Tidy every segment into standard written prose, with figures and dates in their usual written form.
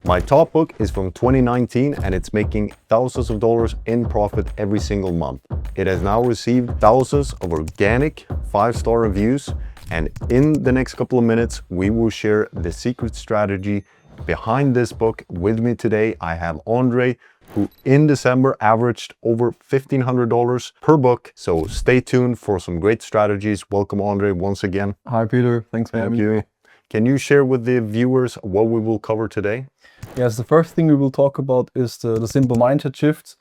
My top book is from 2019 and it's making thousands of dollars in profit every single month. It has now received thousands of organic 5-star reviews, and in the next couple of minutes we will share the secret strategy behind this book. With me today I have Andrey, who in December averaged over $1,500 per book. So stay tuned for some great strategies. Welcome Andrey once again. Hi Peter, thanks for having me. Can you share with the viewers what we will cover today? Yes, the first thing we will talk about is the simple mindset shift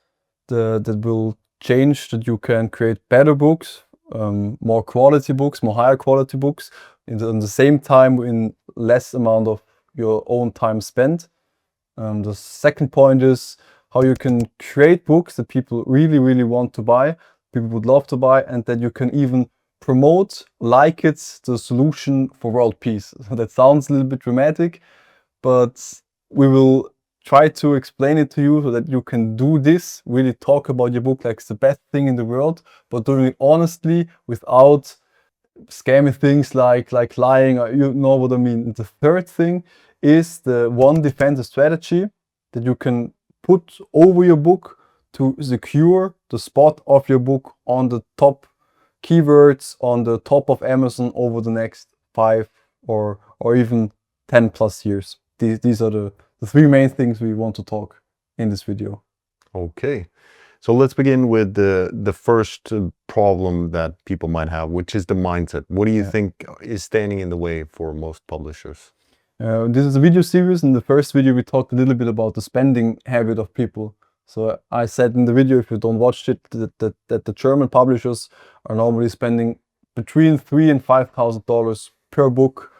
that will change that you can create better books, more quality books, more higher quality books, in the same time in less amount of your own time spent. The second point is how you can create books that people really want to buy, people would love to buy, and that you can even promote like it's the solution for world peace. That sounds a little bit dramatic, but we will try to explain it to you so that you can do this, really talk about your book like it's the best thing in the world, but doing it honestly without scammy things like lying, or you know what I mean. The third thing is the one defensive strategy that you can put over your book to secure the spot of your book on the top keywords, on the top of Amazon over the next 5 or even 10 plus years. These are the three main things we want to talk in this video. Okay, so let's begin with the first problem that people might have, which is the mindset. What do you think is standing in the way for most publishers? This is a video series. In the first video we talked a little bit about the spending habit of people. So I said in the video, if you don't watch it, that the German publishers are normally spending between $3,000 and $5,000 per book,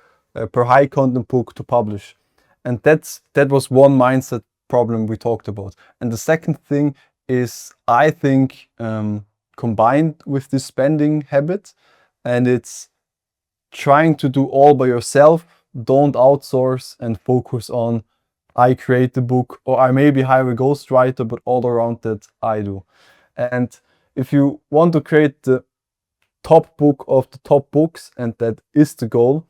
per high content book to publish. And that was one mindset problem we talked about. And the second thing is, I think, combined with this spending habit, and it's trying to do all by yourself. Don't outsource and focus on, I create the book, or I maybe hire a ghostwriter, but all around that I do. And if you want to create the top book of the top books, and that is the goal,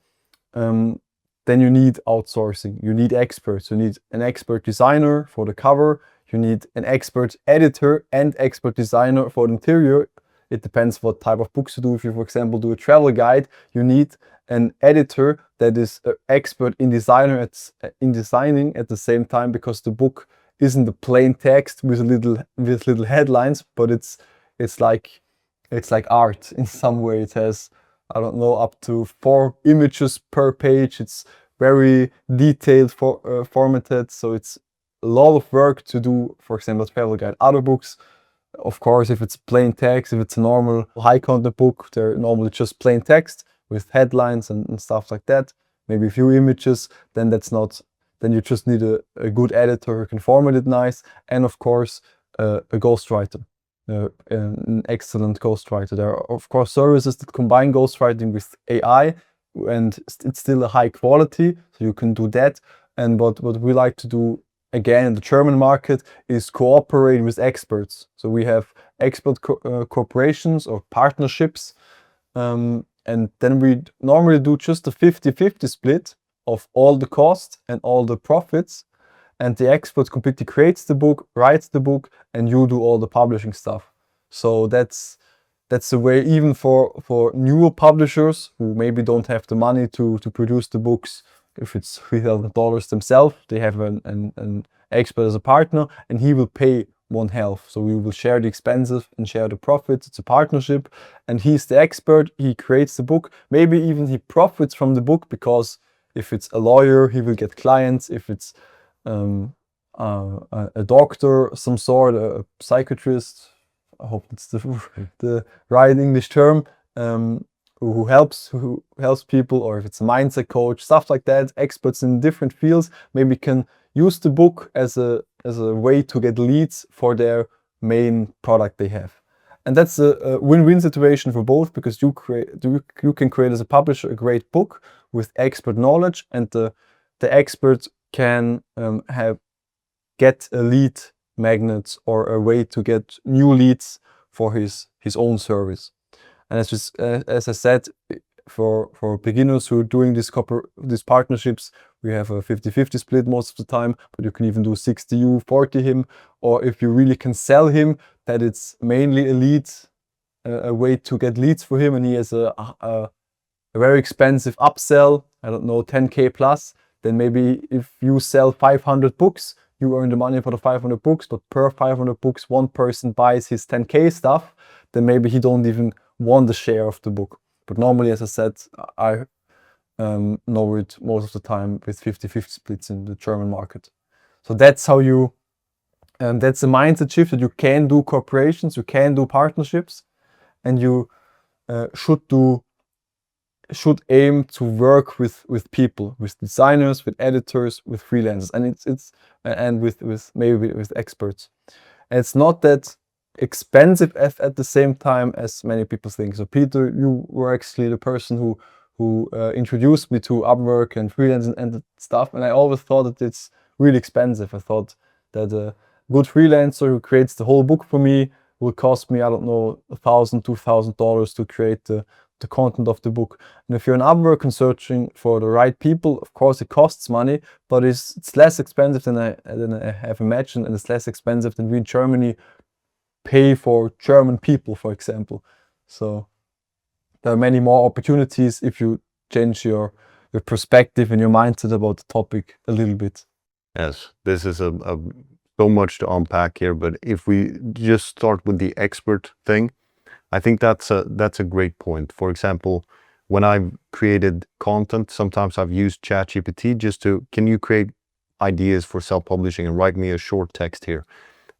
then you need outsourcing. You need experts. You need an expert designer for the cover. You need an expert editor and expert designer for the interior. It depends what type of books you do. If you, for example, do a travel guide, you need an editor that is an expert in designing at the same time, because the book isn't a plain text with little headlines, but it's like art in some way. It has, I don't know, up to 4 images per page. It's very detailed, formatted, so it's a lot of work to do, for example, a travel guide. Other books, of course, if it's plain text, if it's a normal high content book, they're normally just plain text with headlines and stuff like that, maybe a few images, then you just need a good editor who can format it nice, and of course a ghostwriter. An excellent ghostwriter. There are of course services that combine ghostwriting with AI, and it's still a high quality, so you can do that. And what we like to do again in the German market is cooperate with experts. So we have expert corporations or partnerships, and then we normally do just a 50-50 split of all the cost and all the profits, and the expert completely creates the book, writes the book, and you do all the publishing stuff. So that's the way, even for newer publishers who maybe don't have the money to produce the books. If it's $3,000 themselves, they have an expert as a partner, and he will pay 1/2. So we will share the expenses and share the profits. It's a partnership, and he's the expert. He creates the book. Maybe even he profits from the book, because if it's a lawyer, he will get clients. If it's a doctor of some sort, a psychiatrist, I hope that's the right English term, who helps people, or if it's a mindset coach, stuff like that, experts in different fields maybe can use the book as a way to get leads for their main product they have. And that's a win-win situation for both, because you can create as a publisher a great book with expert knowledge, and the expert can get a lead magnet or a way to get new leads for his own service. And as I said, for beginners who are doing these partnerships, we have a 50-50 split most of the time, but you can even do 60 you, 40 him, or if you really can sell him, that it's mainly a lead, a way to get leads for him, and he has a very expensive upsell, I don't know, 10K plus, then maybe if you sell 500 books, you earn the money for the 500 books, but per 500 books, one person buys his 10K stuff, then maybe he don't even want the share of the book. But normally, as I said, I know it most of the time with 50-50 splits in the German market. So that's how you, that's the mindset shift, that you can do corporations, you can do partnerships, and you should aim to work with people, with designers, with editors, with freelancers, and with experts. And it's not that expensive at the same time as many people think. So Peter, you were actually the person who introduced me to Upwork and freelance and stuff, and I always thought that it's really expensive. I thought that a good freelancer who creates the whole book for me will cost me, I don't know, $1,000, $2,000 to create the content of the book. And if you're an Upwork and searching for the right people, of course it costs money, but it's less expensive than I have imagined, and it's less expensive than we in Germany pay for German people, for example. So there are many more opportunities if you change your perspective and your mindset about the topic a little bit. Yes, this is so much to unpack here, but if we just start with the expert thing, I think that's a great point. For example, when I've created content, sometimes I've used ChatGPT just to, can you create ideas for self-publishing and write me a short text here?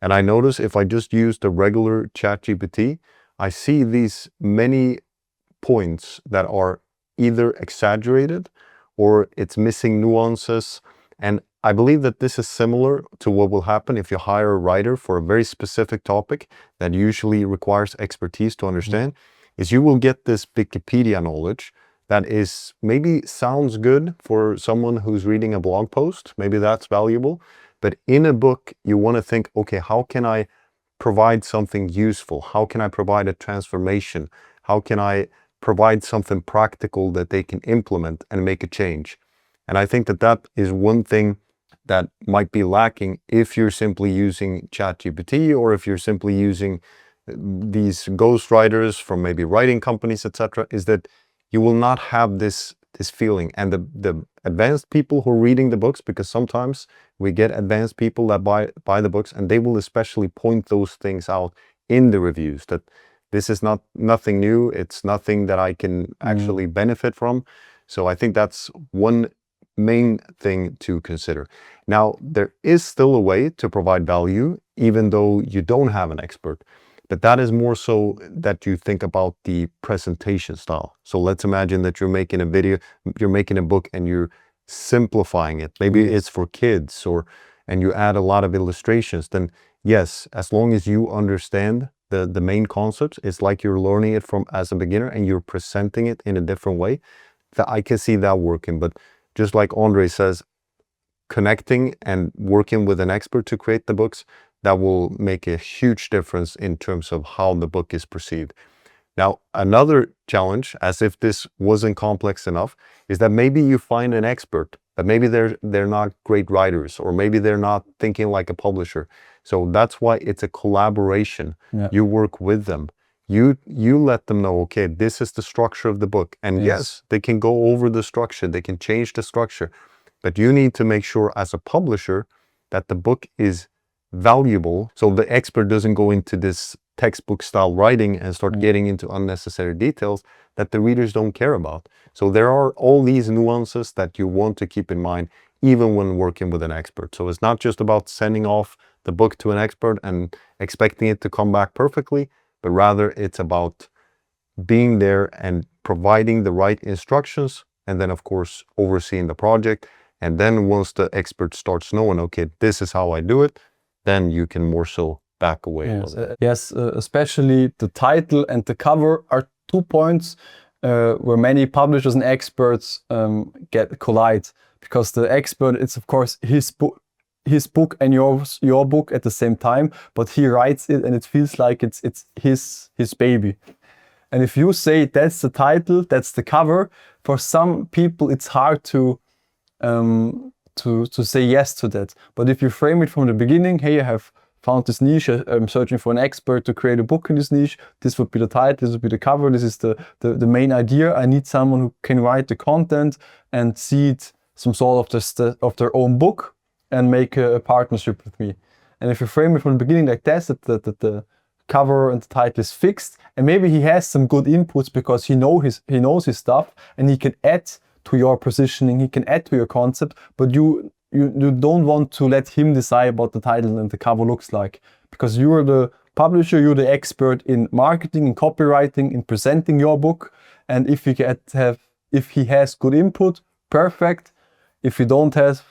And I notice if I just use the regular ChatGPT, I see these many points that are either exaggerated or it's missing nuances. And I believe that this is similar to what will happen if you hire a writer for a very specific topic that usually requires expertise to understand, is you will get this Wikipedia knowledge that is maybe sounds good for someone who's reading a blog post. Maybe that's valuable. But in a book, you want to think, okay, how can I provide something useful? How can I provide a transformation? How can I provide something practical that they can implement and make a change? And I think that that is one thing that might be lacking if you're simply using ChatGPT, or if you're simply using these ghostwriters from maybe writing companies, etc., is that you will not have this feeling. And the advanced people who are reading the books, because sometimes we get advanced people that buy the books, and they will especially point those things out in the reviews, that this is nothing new, it's nothing that I can actually benefit from. So I think that's one main thing to consider. Now, there is still a way to provide value even though you don't have an expert, but that is more so that you think about the presentation style. So let's imagine that you're making a video, you're making a book, and you're simplifying it. Maybe it's for kids, and you add a lot of illustrations. Then yes, as long as you understand the main concepts, it's like you're learning it from as a beginner and you're presenting it in a different way, that I can see that working. But just like Andrey says, connecting and working with an expert to create the books, that will make a huge difference in terms of how the book is perceived. Now, another challenge, as if this wasn't complex enough, is that maybe you find an expert, but maybe they're not great writers, or maybe they're not thinking like a publisher. So that's why it's a collaboration. Yeah. You work with them. You let them know, okay, this is the structure of the book. And yes, they can go over the structure, they can change the structure, but you need to make sure as a publisher that the book is valuable. So the expert doesn't go into this textbook style writing and start getting into unnecessary details that the readers don't care about. So there are all these nuances that you want to keep in mind even when working with an expert. So it's not just about sending off the book to an expert and expecting it to come back perfectly, but rather it's about being there and providing the right instructions, and then of course overseeing the project. And then once the expert starts knowing, okay, this is how I do it, then you can more so back away. Yes, especially the title and the cover are 2 points where many publishers and experts collide, because the expert, it's of course his book and your book at the same time, but he writes it and it feels like it's his baby. And if you say that's the title, that's the cover, for some people it's hard to say yes to that. But if you frame it from the beginning, hey, I have found this niche, I'm searching for an expert to create a book in this niche, this would be the title, this would be the cover, this is the main idea. I need someone who can write the content and see it some sort of their own book and make a partnership with me. And if you frame it from the beginning like that the cover and the title is fixed, and maybe he has some good inputs because he knows his stuff, and he can add to your positioning, he can add to your concept, but you don't want to let him decide what the title and the cover looks like, because you're the publisher, you're the expert in marketing, in copywriting, in presenting your book. And if he has good input, perfect. If you don't have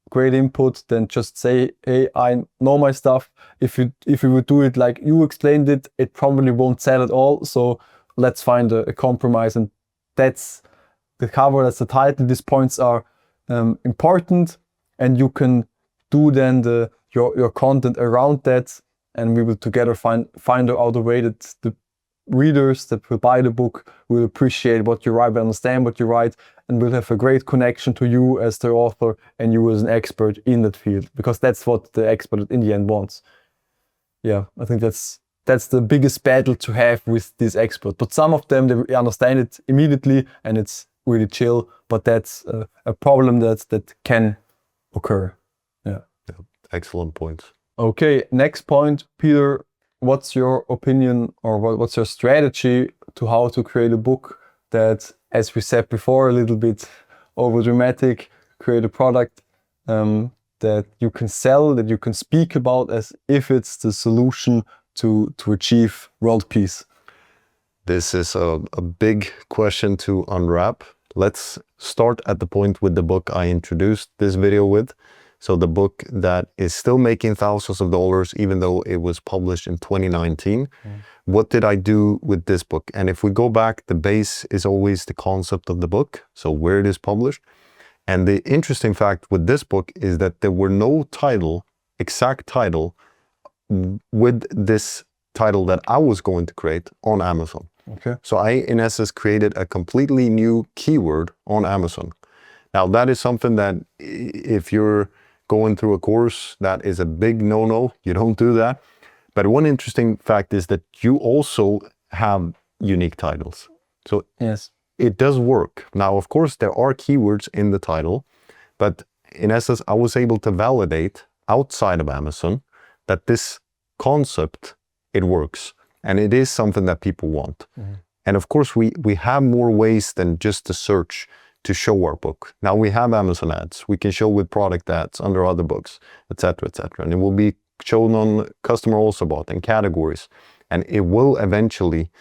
great input, then just say, hey, I know my stuff. If you would do it like you explained it, it probably won't sell at all. So let's find a compromise. And that's the cover, that's the title. These points are important, and you can do then your content around that, and we will together find out a way that the readers that will buy the book will appreciate what you write, will understand what you write, and will have a great connection to you as the author and you as an expert in that field, because that's what the expert in the end wants. Yeah, I think that's the biggest battle to have with this expert. But some of them, they understand it immediately and it's really chill, but that's a problem that can occur. Yeah. Excellent points. Okay, next point, Peter. What's your opinion, or what's your strategy to how to create a book that, as we said before, a little bit over dramatic, create a product that you can sell, that you can speak about as if it's the solution to achieve world peace? This is a big question to unwrap. Let's start at the point with the book I introduced this video with. So the book that is still making thousands of dollars, even though it was published in 2019. What did I do with this book? And if we go back, the base is always the concept of the book, so where it is published. And the interesting fact with this book is that there were no exact title with this title that I was going to create on Amazon. Okay. So I, in essence, created a completely new keyword on Amazon. Now, that is something that if you're going through a course, that is a big no-no. You don't do that. But one interesting fact is that you also have unique titles. So yes, it does work. Now, of course, there are keywords in the title, but in essence, I was able to validate outside of Amazon that this concept, it works. And it is something that people want. And of course, we have more ways than just the search to show our book. Now we have Amazon ads. We can show with product ads under other books, etc., etc. And it will be shown on customer also bought and categories. And it will eventually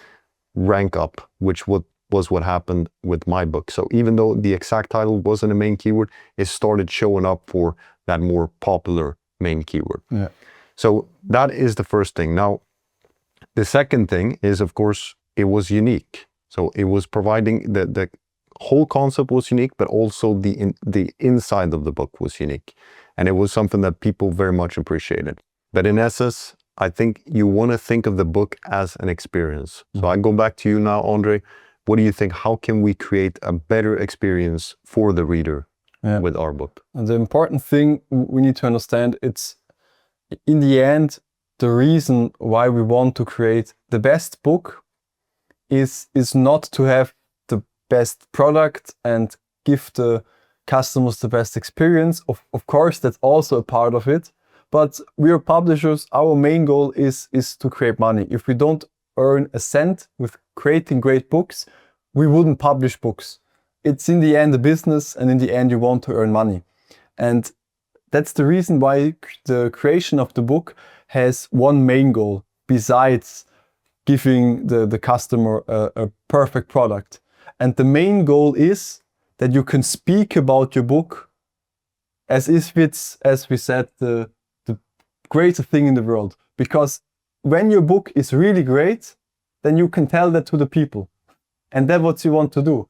rank up, which was what happened with my book. So even though the exact title wasn't a main keyword, it started showing up for that more popular main keyword. Yeah. So that is the first thing. Now, the second thing is, of course, it was unique. So it was providing the whole concept was unique, but also the inside of the book was unique. And it was something that people very much appreciated. But in essence, I think you want to think of the book as an experience. So I go back to you now, Andrey. What do you think? How can we create a better experience for the reader with our book? And the important thing we need to understand, it's in the end, the reason why we want to create the best book is not to have the best product and give the customers the best experience. Of course, that's also a part of it. But we are publishers. Our main goal is to create money. If we don't earn a cent with creating great books, we wouldn't publish books. It's in the end a business, and in the end you want to earn money. And that's the reason why the creation of the book has one main goal besides giving the customer a perfect product. And the main goal is that you can speak about your book as if it's, as we said, the greatest thing in the world. Because when your book is really great, then you can tell that to the people. And that's what you want to do.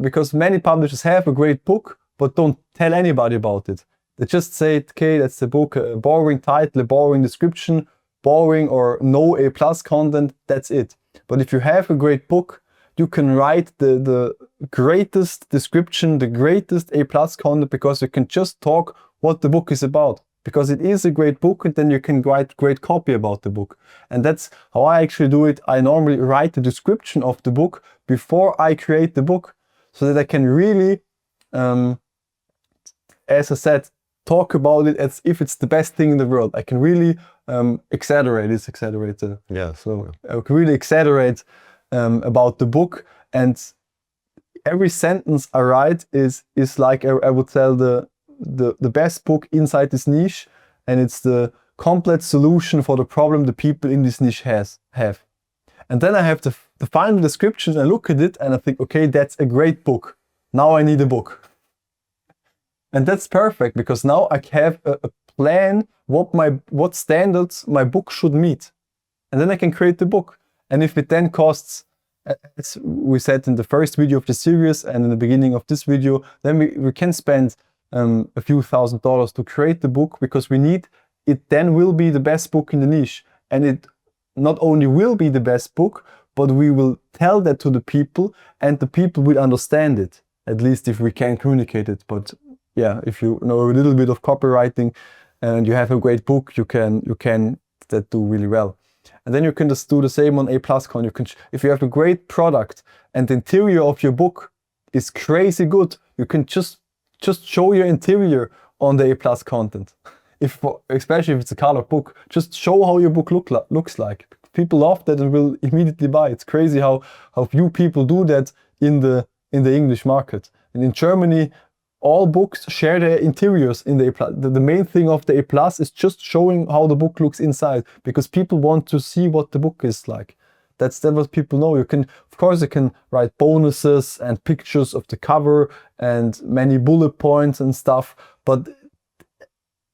Because many publishers have a great book, but don't tell anybody about it. They just say, okay, that's the book, a boring title, a boring description, boring or no A+ content, that's it. But if you have a great book, you can write the greatest description, the greatest A+ content, because you can just talk what the book is about. Because it is a great book, and then you can write great copy about the book. And that's how I actually do it. I normally write the description of the book before I create the book, so that I can really, as I said, talk about it as if it's the best thing in the world. I can really exaggerate. It's exaggerated. Yeah. So I can really exaggerate about the book, and every sentence I write is like I would tell the best book inside this niche, and it's the complete solution for the problem the people in this niche have. And then I have the final description, and look at it, and I think, okay, that's a great book. Now I need a book. And that's perfect, because now I have a plan what standards my book should meet. And then I can create the book. And if it then costs, as we said in the first video of the series and in the beginning of this video, then we can spend a few $1,000s to create the book, because we need it. Then will be the best book in the niche, and it not only will be the best book, but we will tell that to the people, and the people will understand it, at least if we can communicate it. But yeah, if you know a little bit of copywriting and you have a great book, you can that do really well. And then you can just do the same on A+ con. You can, if you have a great product and the interior of your book is crazy good, you can just show your interior on the A+ content. Especially if it's a colored book, just show how your book looks like. People love that and will immediately buy. It's crazy how few people do that in the English market. And in Germany, all books share their interiors in the A+. The main thing of the A+ is just showing how the book looks inside, because people want to see what the book is like. That's what people know. Of course, you can write bonuses and pictures of the cover and many bullet points and stuff. But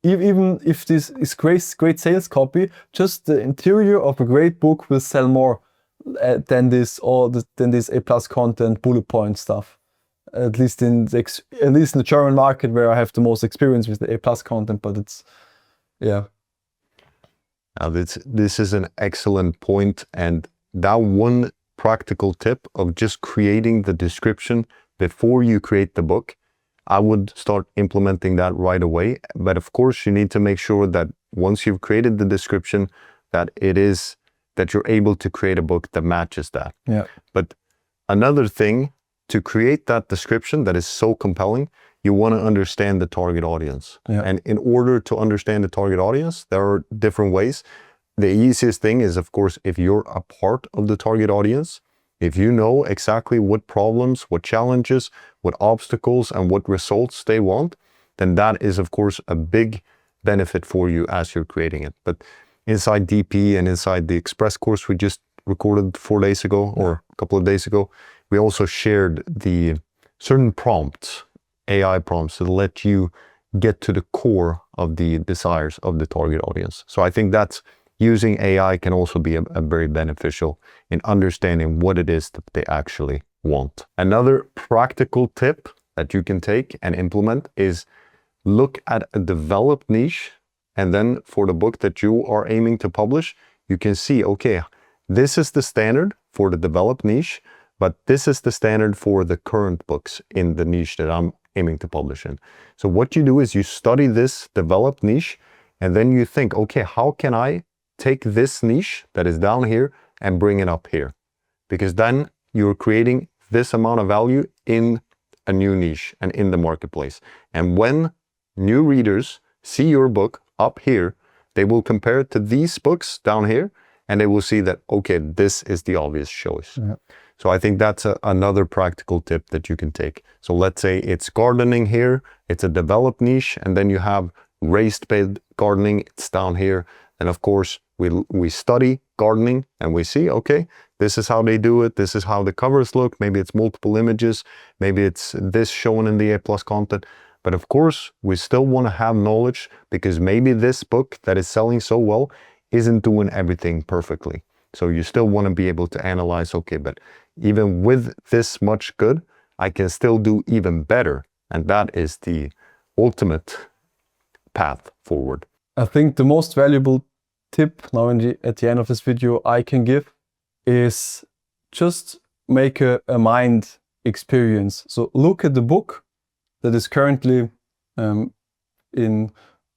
even if this is great sales copy, just the interior of a great book will sell more than this A+ content bullet point stuff. At least in the German market, where I have the most experience with the A+ content. But it's, yeah. Now this is an excellent point, and that one practical tip of just creating the description before you create the book, I would start implementing that right away. But of course, you need to make sure that once you've created the description, that you're able to create a book that matches that. Yeah. But another thing, to create that description that is so compelling, you want to understand the target audience. Yeah. And in order to understand the target audience, there are different ways. The easiest thing is, of course, if you're a part of the target audience, if you know exactly what problems, what challenges, what obstacles, and what results they want, then that is, of course, a big benefit for you as you're creating it. But inside DP and inside the Express course we just recorded 4 days ago, or a couple of days ago, we also shared the certain prompts, AI prompts, to let you get to the core of the desires of the target audience. So I think that's using AI can also be a very beneficial in understanding what it is that they actually want. Another practical tip that you can take and implement is look at a developed niche, and then for the book that you are aiming to publish, you can see, okay, this is the standard for the developed niche, but this is the standard for the current books in the niche that I'm aiming to publish in. So what you do is you study this developed niche, and then you think, okay, how can I take this niche that is down here and bring it up here? Because then you're creating this amount of value in a new niche and in the marketplace. And when new readers see your book up here, they will compare it to these books down here, and they will see that, okay, this is the obvious choice. Yeah. So I think that's another practical tip that you can take. So let's say it's gardening here, it's a developed niche, and then you have raised bed gardening, it's down here. And of course, we study gardening and we see, okay, this is how they do it, this is how the covers look, maybe it's multiple images, maybe it's this shown in the A+ content. But of course, we still want to have knowledge, because maybe this book that is selling so well isn't doing everything perfectly. So you still want to be able to analyze, okay, but even with this much good, I can still do even better. And that is the ultimate path forward. I think the most valuable tip now at the end of this video I can give is just make a mind experience. So look at the book that is currently in,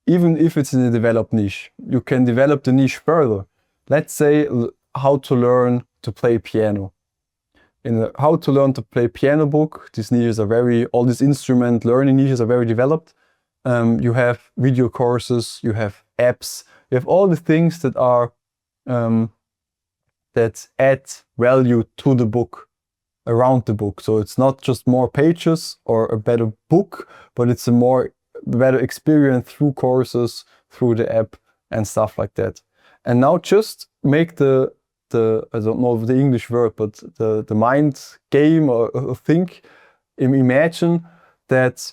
even if it's in a developed niche, you can develop the niche further. Let's say how to learn to play piano. In the how to learn to play piano book, these niches are all these instrument learning niches are very developed. You have video courses, you have apps, you have all the things that are that add value to the book, around the book. So it's not just more pages or a better book, but it's a better experience through courses, through the app and stuff like that. And now just make the I don't know the English word, but the mind game or think, imagine that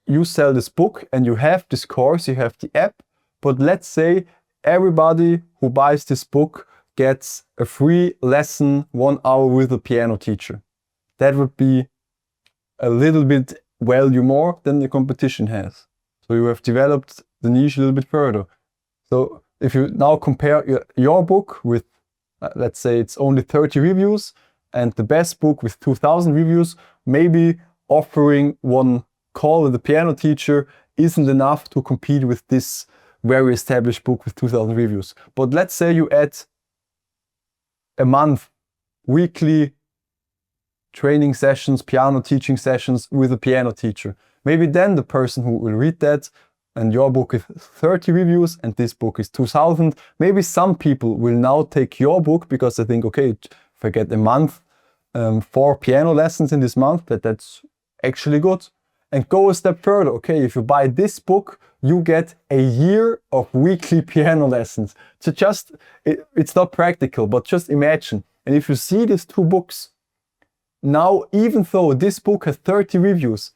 you sell this book and you have this course, you have the app, but let's say everybody who buys this book gets a free lesson 1 hour with a piano teacher. That would be a little bit value more than the competition has. So you have developed the niche a little bit further. So if you now compare your book with, let's say it's only 30 reviews and the best book with 2,000 reviews, maybe offering 1 call with a piano teacher isn't enough to compete with this very established book with 2,000 reviews. But let's say you add a month, weekly training sessions, piano teaching sessions with a piano teacher. Maybe then the person who will read that, and your book is 30 reviews and this book is 2,000, maybe some people will now take your book because they think, okay, if I get a month, 4 piano lessons in this month, that's actually good. And go a step further. Okay, if you buy this book, you get a year of weekly piano lessons. So it's not practical, but just imagine. And if you see these 2 books, now even though this book has 30 reviews,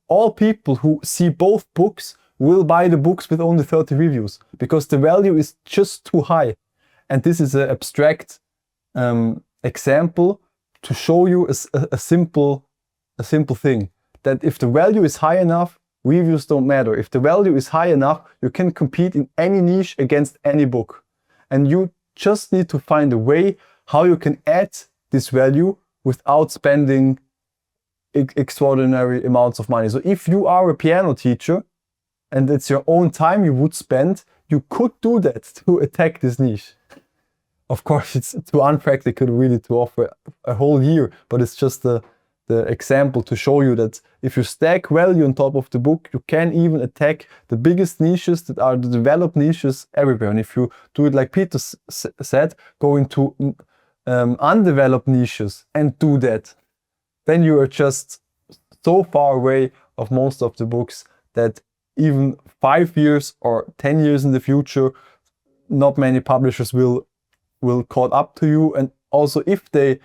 all people who see both books will buy the books with only 30 reviews because the value is just too high. And this is an abstract example to show you a simple thing. That if the value is high enough, reviews don't matter. If the value is high enough, you can compete in any niche against any book. And you just need to find a way how you can add this value without spending extraordinary amounts of money. So if you are a piano teacher and it's your own time you would spend, you could do that to attack this niche. Of course, it's too unpractical really to offer a whole year, but it's just the example to show you that if you stack value on top of the book, you can even attack the biggest niches that are the developed niches everywhere. And if you do it like Peter said, go into undeveloped niches and do that, then you are just so far away of most of the books that even 5 years or 10 years in the future, not many publishers will caught up to you. And also if they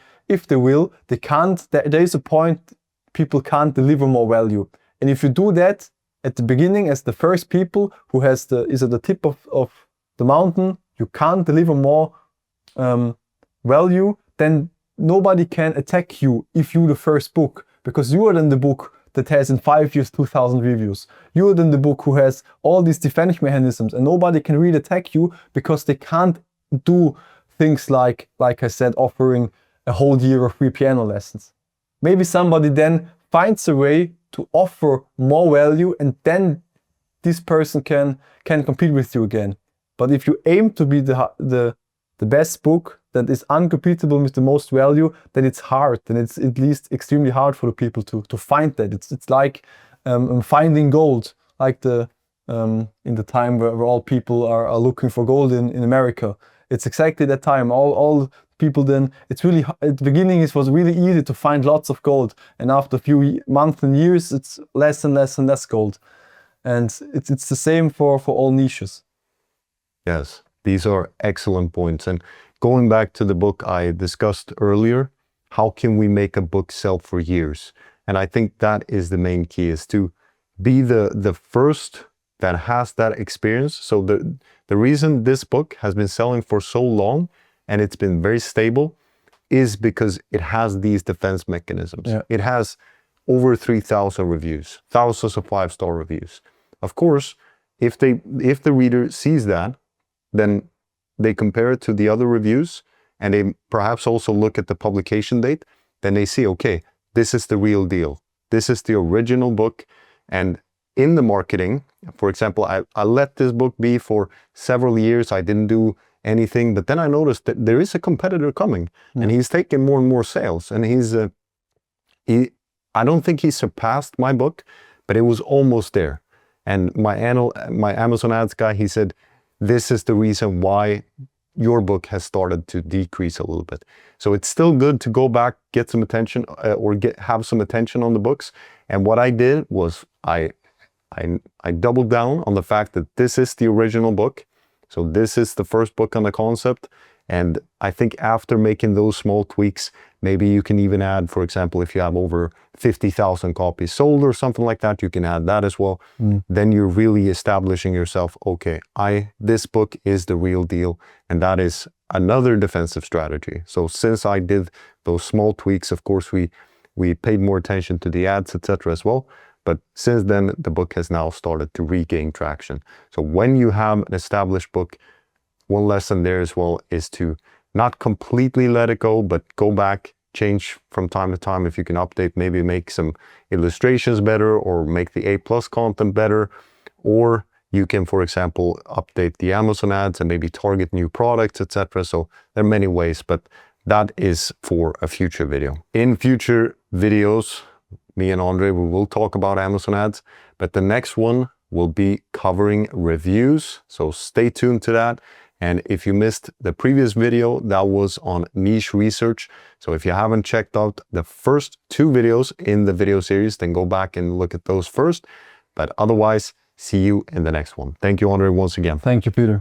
will, they can't, there is a point people can't deliver more value. And if you do that at the beginning as the first people who is at the tip of the mountain, you can't deliver more value, then nobody can attack you if you're the first book, because you are then the book that has in 5 years 2,000 reviews. You are then the book who has all these defense mechanisms, and nobody can really attack you because they can't do things like I said, offering a whole year of free piano lessons. Maybe somebody then finds a way to offer more value, and then this person can compete with you again. But if you aim to be the best book that is uncompetitive with the most value, then it's hard. Then it's at least extremely hard for the people to find that. It's like finding gold, like in the time where all people are looking for gold in America. It's exactly that time. All people then, it's really, at the beginning it was really easy to find lots of gold, and after a few months and years it's less and less and less gold. And it's the same for all niches. Yes, these are excellent points. And going back to the book I discussed earlier, how can we make a book sell for years? And I think that is the main key, is to be the first that has that experience. So the reason this book has been selling for so long and it's been very stable is because it has these defense mechanisms. Yeah. It has over 3,000 reviews, thousands of 5-star reviews. Of course, if the reader sees that, then they compare it to the other reviews and they perhaps also look at the publication date, then they see, okay, this is the real deal. This is the original book. And in the marketing, for example, I let this book be for several years. I didn't do anything, but then I noticed that there is a competitor coming, and he's taking more and more sales. And I don't think he surpassed my book, but it was almost there. And my Amazon ads guy, he said, this is the reason why your book has started to decrease a little bit. So it's still good to go back, get some attention, or have some attention on the books. And what I did was I doubled down on the fact that this is the original book. So this is the first book on the concept. And I think after making those small tweaks, maybe you can even add, for example, if you have over 50,000 copies sold or something like that, you can add that as well. Then you're really establishing yourself, okay, this book is the real deal. And that is another defensive strategy. So since I did those small tweaks, of course, we paid more attention to the ads, etc. as well. But since then, the book has now started to regain traction. So when you have an established book, one lesson there as well is to not completely let it go, but go back, change from time to time. If you can update, maybe make some illustrations better or make the A+ content better. Or you can, for example, update the Amazon ads and maybe target new products, etc. So there are many ways, but that is for a future video. In future videos, me and Andrey, we will talk about Amazon ads, but the next one will be covering reviews. So stay tuned to that. And if you missed the previous video, that was on niche research. So if you haven't checked out the first 2 videos in the video series, then go back and look at those first. But otherwise, see you in the next one. Thank you, Andrey, once again. Thank you, Peter.